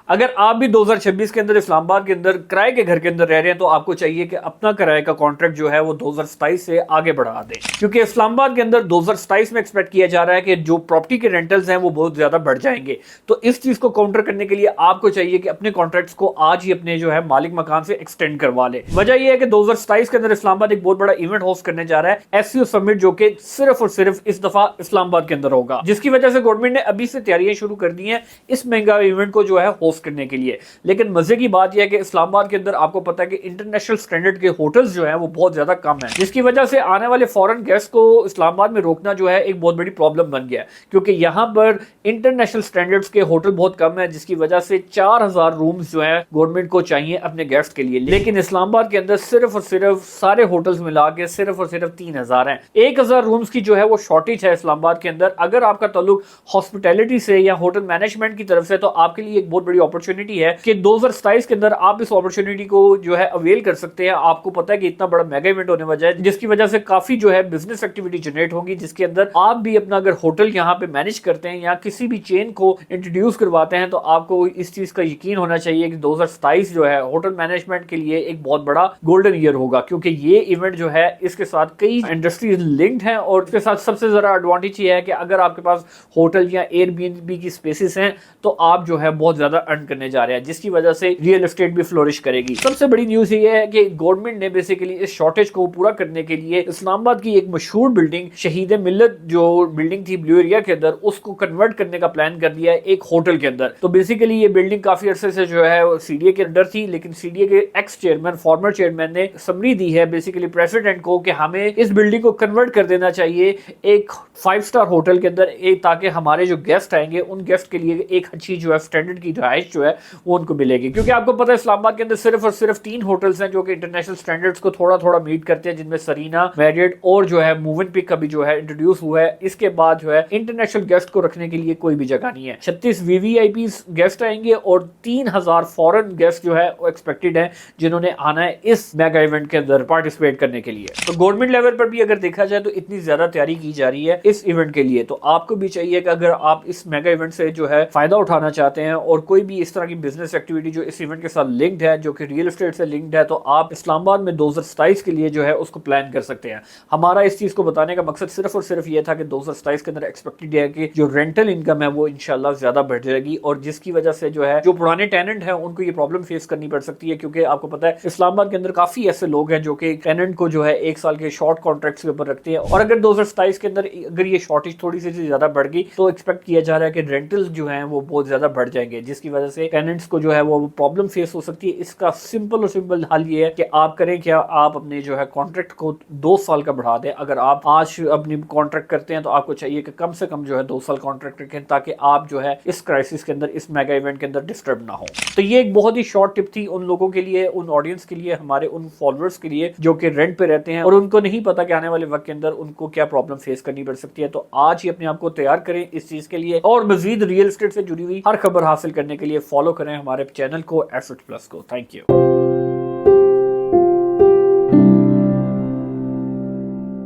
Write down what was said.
अगर आप भी 2026 के अंदर इस्लामाबाद के अंदर किराए के घर के अंदर रह रहे हैं तो आपको चाहिए कि अपना किराए का कॉन्ट्रैक्ट जो है वो 2027 से आगे बढ़ा दें, क्योंकि इस्लामाबाद के अंदर 2027 में एक्सपेक्ट किया जा रहा है कि जो प्रॉपर्टी के रेंटल्स हैं वो बहुत ज्यादा बढ़ जाएंगे। तो इस चीज को काउंटर करने के लिए आपको चाहिए कि अपने कॉन्ट्रैक्ट्स को आज ही अपने जो है मालिक मकान से एक्सटेंड करवा ले। वजह यह है कि 2027 के अंदर इस्लामाबाद एक बहुत बड़ा इवेंट होस्ट करने जा रहा है, एससीओ समिट, जो कि सिर्फ और सिर्फ इस दफा इस्लामाबाद के अंदर होगा, जिसकी वजह से गवर्नमेंट ने अभी से तैयारियां शुरू कर दी हैं इस महंगा इवेंट को जो है होस्ट करने के लिए। लेकिन मजे की बात यह है कि इस्लामाबाद के अंदर आपको पता है कि इंटरनेशनल स्टैंडर्ड के होटल्स जो हैं वो बहुत ज्यादा कम है, जिसकी वजह से आने वाले फॉरेन गेस्ट को इस्लामाबाद में रोकना जो है एक बहुत बड़ी प्रॉब्लम बन गया है, क्योंकि यहां पर इंटरनेशनल स्टैंडर्ड्स के होटल बहुत कम है, जिसकी वजह से 4000 रूम्स जो है गवर्नमेंट को चाहिए अपने गेस्ट के लिए। लेकिन इस्लामाबाद के अंदर सिर्फ और सिर्फ सारे होटल्स मिला के सिर्फ और सिर्फ 3000 हैं। 1000 रूम्स की जो है वो शॉर्टेज है इस्लामाबाद के अंदर। अगर आपका ताल्लुक हॉस्पिटैलिटी से या होटल मैनेजमेंट की तरफ से, तो आपके लिए एक बहुत बड़ी अपॉर्चुनिटी है कि 2027 के अंदर आप इस अपॉर्चुनिटी को जो है अवेल कर सकते हैं। आपको पता है कि इतना बड़ा मेगा इवेंट होने वाला है, जिसकी वजह से काफी जो है बिजनेस एक्टिविटी जनरेट होगी, जिसके अंदर आप भी अपना अगर होटल यहाँ पे मैनेज करते हैं या किसी भी चेन को इंट्रोड्यूस करवाते हैं, तो आपको इस चीज का यकीन होना चाहिए कि 2027 जो है होटल मैनेजमेंट के लिए एक बहुत बड़ा गोल्डन ईयर होगा, क्योंकि ये इवेंट जो है इसके साथ कई इंडस्ट्रीज लिंक्ड हैं। और इसके साथ सबसे ज्यादा एडवांटेज ये है कि अगर आपके पास होटल या एयरबीएनबी की स्पेसेस हैं तो आप जो है बहुत ज्यादा अर्न करने जा रहे हैं, जिसकी वजह से रियल एस्टेट भी फ्लोरिश करेगी। सबसे बड़ी न्यूज ये है कि गवर्नमेंट ने बेसिकली इस शॉर्टेज को पूरा करने के लिए इस्लामाबाद की एक मशहूर बिल्डिंग शहीद मिल्लत जो बिल्डिंग थी ब्लू एरिया के अंदर, उसको कन्वर्ट करने का प्लान कर दिया है एक होटल के अंदर। तो बेसिकली ये बिल्डिंग काफी अरसे से जो है सीडीए के अंडर थी, लेकिन सीडीए के एक्स चेयरमैन, फॉर्मर चेयरमैन ने समरी दी है बेसिकली प्रेसिडेंट को कि हमें इस बिल्डिंग को कन्वर्ट कर देना चाहिए एक 5 स्टार होटल के अंदर, ताकि हमारे जो गेस्ट आएंगे उन गेस्ट के लिए एक अच्छी जो है स्टैंडर्ड की रहाइश जो है वो उनको मिलेगी। क्योंकि आपको पता है इस्लामाबाद के अंदर सिर्फ और सिर्फ 3 होटल्स हैं जो कि इंटरनेशनल स्टैंडर्ड्स को थोड़ा थोड़ा मीट करते हैं, जिनमें सरीना, मैरियट और जो है मूवनपिक का भी जो है इंट्रोड्यूस हुआ है। इसके बाद जो है इंटरनेशनल गेस्ट को रखने के लिए कोई भी जगह नहीं है। 36 वीवीआईपी गेस्ट आएंगे और 3000 फॉरेन गेस्ट जो है वो एक्सपेक्टेड है जिन्होंने आना है इस मेगा इवेंट के अंदर पार्टिसिपेट करने के लिए। तो गवर्नमेंट लेवल पर भी अगर देखा जाए तो इतनी ज्यादा तैयारी की जा रही है इस इवेंट के लिए, तो आपको भी चाहिए कि अगर आप इस मेगा इवेंट से जो है फायदा उठाना चाहते हैं और कोई भी इस तरह की बिजनेस एक्टिविटी जो इस इवेंट के साथ लिंक्ड है, जो कि रियल एस्टेट से लिंक्ड है, तो आप इस्लामाबाद में 2027 के लिए जो है उसको प्लान कर सकते हैं। हमारा इस चीज को बताने का मकसद सिर्फ और सिर्फ ये था कि 2027 के अंदर एक्सपेक्टेड है कि जो रेंटल इनकम है वो इंशाल्लाह ज्यादा बढ़ जाएगी, और जिसकी वजह से जो है जो पुराने टेनेंट है उनको ये प्रॉब्लम फेस करनी पड़ सकती है। क्योंकि आपको पता है इस्लामाबाद के अंदर काफी ऐसे लोग हैं जो कि टेनेंट को जो है 1 साल के शॉर्ट कॉन्ट्रैक्ट्स के ऊपर रखते हैं, और अगर 2027 के अंदर अगर ये शॉर्टेज थोड़ी सी ज्यादा बढ़ गई तो एक्सपेक्ट किया जा रहा है कि रेंटल्स जो है वो बहुत ज्यादा बढ़ जाएंगे, जिसकी वजह से टेनेंट्स को जो है वो प्रॉब्लम फेस हो सकती है। इसका सिंपल और सिंपल हल ये है कि आप करें क्या, आप अपने जो है कॉन्ट्रैक्ट को 2 साल का बढ़ा दें। अगर आप आज अपनी कॉन्ट्रैक्ट करते हैं तो आपको चाहिए कि कम से कम जो है 2 साल कॉन्ट्रैक्ट रखें, ताकि आप जो है इस क्राइसिस के अंदर, इस मेगा इवेंट के अंदर डिस्टर्ब ना हो। तो ये एक बहुत ही शॉर्ट टिप थी उन लोगों के लिए, उन ऑडियंस के लिए, हमारे उन फॉलोअर्स के लिए जो कि रेंट पे रहते हैं और उनको नहीं पता कि आने वाले वक्त के अंदर उनको क्या प्रॉब्लम फेस करनी पड़ सकती है। तो आज ही अपने आप को तैयार करें इस चीज के लिए, और मजीद रियल एस्टेट से जुड़ी हुई हर खबर हासिल करने के लिए फॉलो करें हमारे चैनल को एसेट प्लस को। Thank you.